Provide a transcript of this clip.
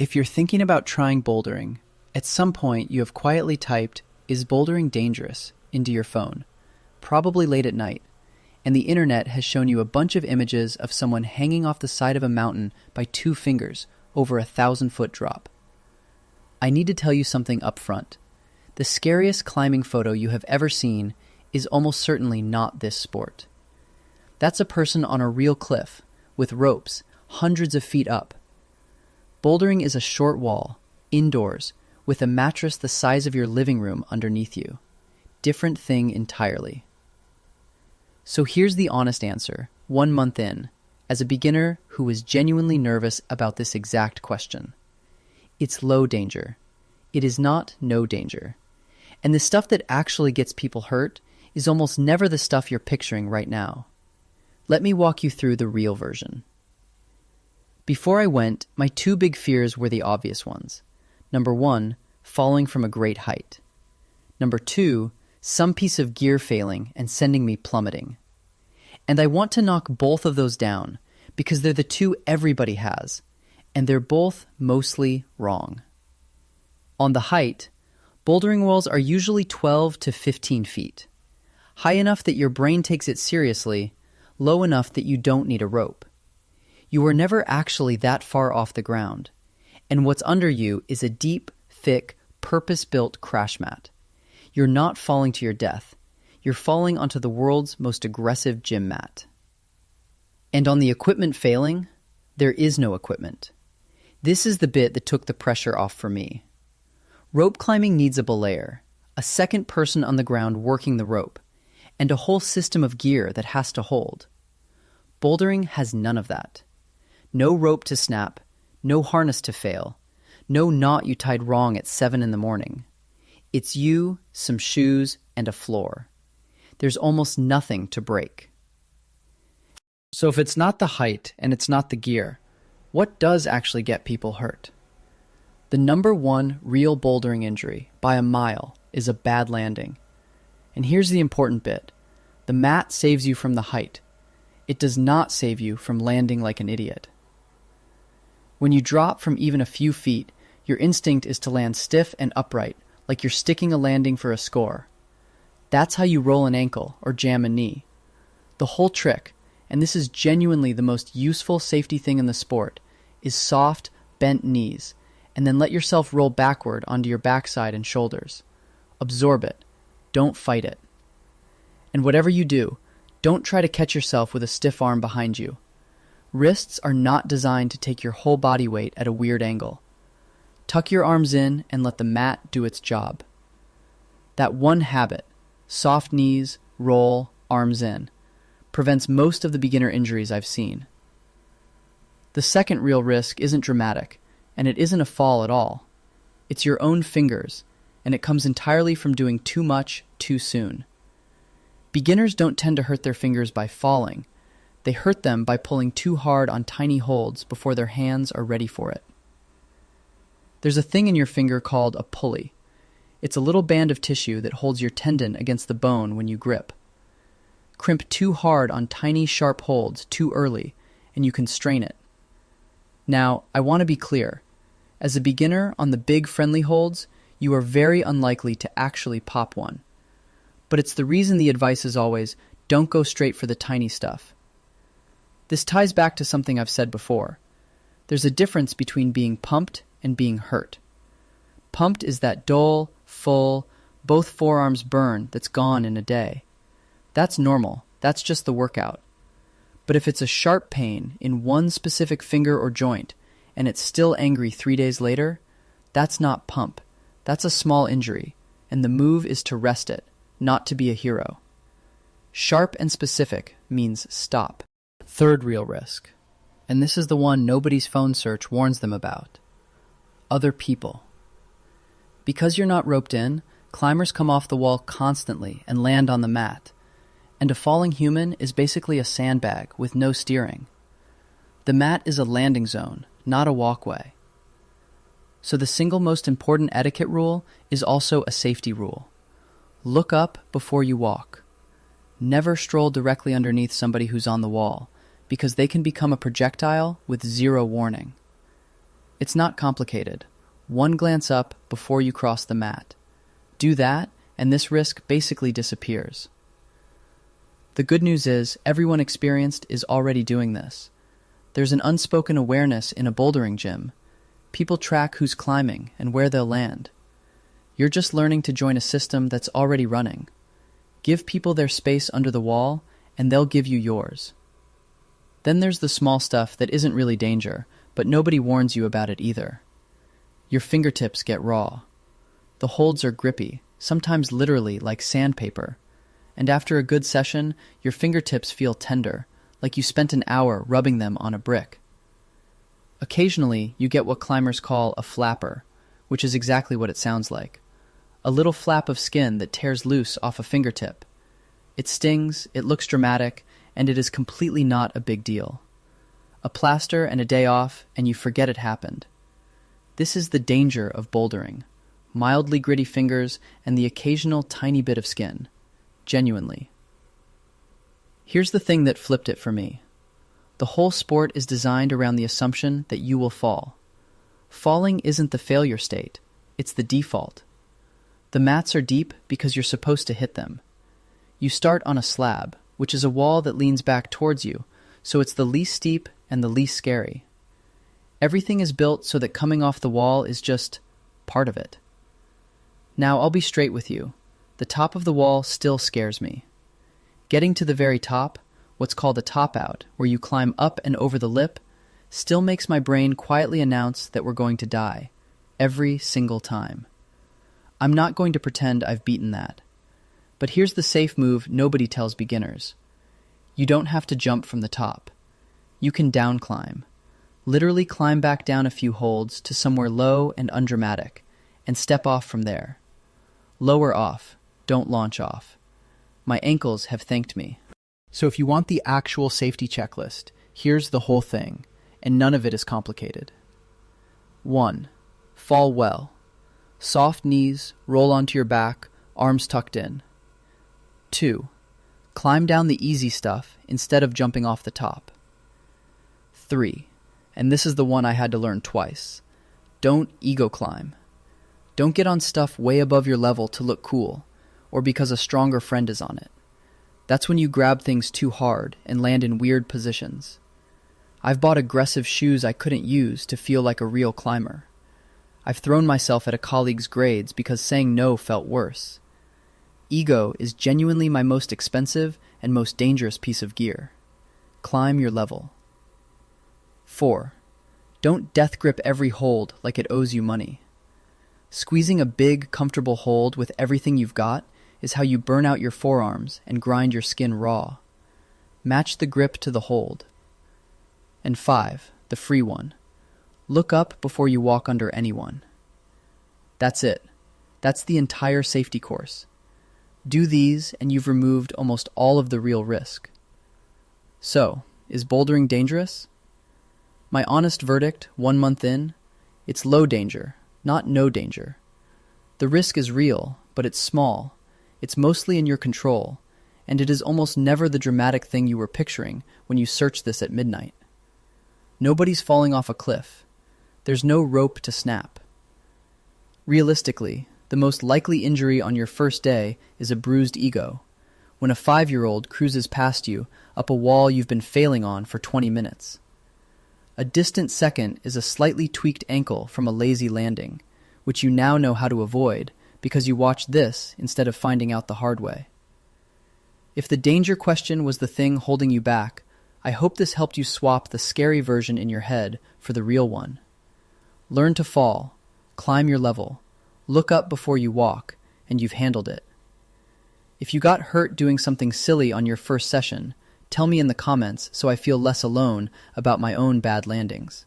If you're thinking about trying bouldering, at some point you have quietly typed, "Is bouldering dangerous?" into your phone, probably late at night, and the internet has shown you a bunch of images of someone hanging off the side of a mountain by 2 fingers over a 1,000-foot drop. I need to tell you something up front. The scariest climbing photo you have ever seen is almost certainly not this sport. That's a person on a real cliff, with ropes, hundreds of feet up. Bouldering is a short wall, indoors, with a mattress the size of your living room underneath you. Different thing entirely. So here's the honest answer, 1 month in, as a beginner who was genuinely nervous about this exact question. It's low danger. It is not no danger. And the stuff that actually gets people hurt is almost never the stuff you're picturing right now. Let me walk you through the real version. Before I went, my 2 big fears were the obvious ones. Number 1, falling from a great height. Number 2, some piece of gear failing and sending me plummeting. And I want to knock both of those down because they're the 2 everybody has, and they're both mostly wrong. On the height, bouldering walls are usually 12 to 15 feet. High enough that your brain takes it seriously, low enough that you don't need a rope. You are never actually that far off the ground, and what's under you is a deep, thick, purpose-built crash mat. You're not falling to your death. You're falling onto the world's most aggressive gym mat. And on the equipment failing, there is no equipment. This is the bit that took the pressure off for me. Rope climbing needs a belayer, a second person on the ground working the rope, and a whole system of gear that has to hold. Bouldering has none of that. No rope to snap, no harness to fail, no knot you tied wrong at 7 in the morning. It's you, some shoes, and a floor. There's almost nothing to break. So if it's not the height and it's not the gear, what does actually get people hurt? The number 1 real bouldering injury, by a mile, is a bad landing. And here's the important bit. The mat saves you from the height. It does not save you from landing like an idiot. When you drop from even a few feet, your instinct is to land stiff and upright, like you're sticking a landing for a score. That's how you roll an ankle or jam a knee. The whole trick, and this is genuinely the most useful safety thing in the sport, is soft, bent knees, and then let yourself roll backward onto your backside and shoulders. Absorb it. Don't fight it. And whatever you do, don't try to catch yourself with a stiff arm behind you. Wrists are not designed to take your whole body weight at a weird angle. Tuck your arms in and let the mat do its job. That one habit, soft knees, roll, arms in, prevents most of the beginner injuries I've seen. The second real risk isn't dramatic, and it isn't a fall at all. It's your own fingers, and it comes entirely from doing too much too soon. Beginners don't tend to hurt their fingers by falling. They hurt them by pulling too hard on tiny holds before their hands are ready for it. There's a thing in your finger called a pulley. It's a little band of tissue that holds your tendon against the bone when you grip. Crimp too hard on tiny, sharp holds too early, and you can strain it. Now, I want to be clear. As a beginner on the big friendly holds, you are very unlikely to actually pop one. But it's the reason the advice is always, don't go straight for the tiny stuff. This ties back to something I've said before. There's a difference between being pumped and being hurt. Pumped is that dull, full, both forearms burn that's gone in a day. That's normal. That's just the workout. But if it's a sharp pain in one specific finger or joint, and it's still angry 3 days later, that's not pump. That's a small injury, and the move is to rest it, not to be a hero. Sharp and specific means stop. Third real risk, and this is the one nobody's phone search warns them about. Other people. Because you're not roped in, climbers come off the wall constantly and land on the mat, and a falling human is basically a sandbag with no steering. The mat is a landing zone, not a walkway. So the single most important etiquette rule is also a safety rule. Look up before you walk. Never stroll directly underneath somebody who's on the wall, because they can become a projectile with zero warning. It's not complicated. One glance up before you cross the mat. Do that, and this risk basically disappears. The good news is, everyone experienced is already doing this. There's an unspoken awareness in a bouldering gym. People track who's climbing and where they'll land. You're just learning to join a system that's already running. Give people their space under the wall, and they'll give you yours. Then there's the small stuff that isn't really danger, but nobody warns you about it either. Your fingertips get raw. The holds are grippy, sometimes literally like sandpaper. And after a good session, your fingertips feel tender, like you spent an hour rubbing them on a brick. Occasionally, you get what climbers call a flapper, which is exactly what it sounds like. A little flap of skin that tears loose off a fingertip. It stings, it looks dramatic, and it is completely not a big deal. A plaster and a day off, and you forget it happened. This is the danger of bouldering. Mildly gritty fingers and the occasional tiny bit of skin. Genuinely. Here's the thing that flipped it for me. The whole sport is designed around the assumption that you will fall. Falling isn't the failure state, it's the default. The mats are deep because you're supposed to hit them. You start on a slab, which is a wall that leans back towards you, so it's the least steep and the least scary. Everything is built so that coming off the wall is just part of it. Now, I'll be straight with you. The top of the wall still scares me. Getting to the very top, what's called a top out, where you climb up and over the lip, still makes my brain quietly announce that we're going to die, every single time. I'm not going to pretend I've beaten that. But here's the safe move nobody tells beginners. You don't have to jump from the top. You can down climb. Literally climb back down a few holds to somewhere low and undramatic, and step off from there. Lower off, don't launch off. My ankles have thanked me. So if you want the actual safety checklist, here's the whole thing, and none of it is complicated. 1. Fall well. Soft knees, roll onto your back, arms tucked in. 2. Climb down the easy stuff instead of jumping off the top. 3. And this is the one I had to learn twice. Don't ego climb. Don't get on stuff way above your level to look cool, or because a stronger friend is on it. That's when you grab things too hard and land in weird positions. I've bought aggressive shoes I couldn't use to feel like a real climber. I've thrown myself at a colleague's grades because saying no felt worse. Ego is genuinely my most expensive and most dangerous piece of gear. Climb your level. 4. Don't death grip every hold like it owes you money. Squeezing a big, comfortable hold with everything you've got is how you burn out your forearms and grind your skin raw. Match the grip to the hold. And 5, the free one. Look up before you walk under anyone. That's it. That's the entire safety course. Do these and you've removed almost all of the real risk. So, is bouldering dangerous? My honest verdict, 1 month in, it's low danger, not no danger. The risk is real, but it's small. It's mostly in your control, and it is almost never the dramatic thing you were picturing when you search this at midnight. Nobody's falling off a cliff. There's no rope to snap. Realistically, the most likely injury on your first day is a bruised ego, when a 5-year-old cruises past you up a wall you've been failing on for 20 minutes. A distant second is a slightly tweaked ankle from a lazy landing, which you now know how to avoid because you watched this instead of finding out the hard way. If the danger question was the thing holding you back, I hope this helped you swap the scary version in your head for the real one. Learn to fall, climb your level, look up before you walk, and you've handled it. If you got hurt doing something silly on your first session, tell me in the comments so I feel less alone about my own bad landings.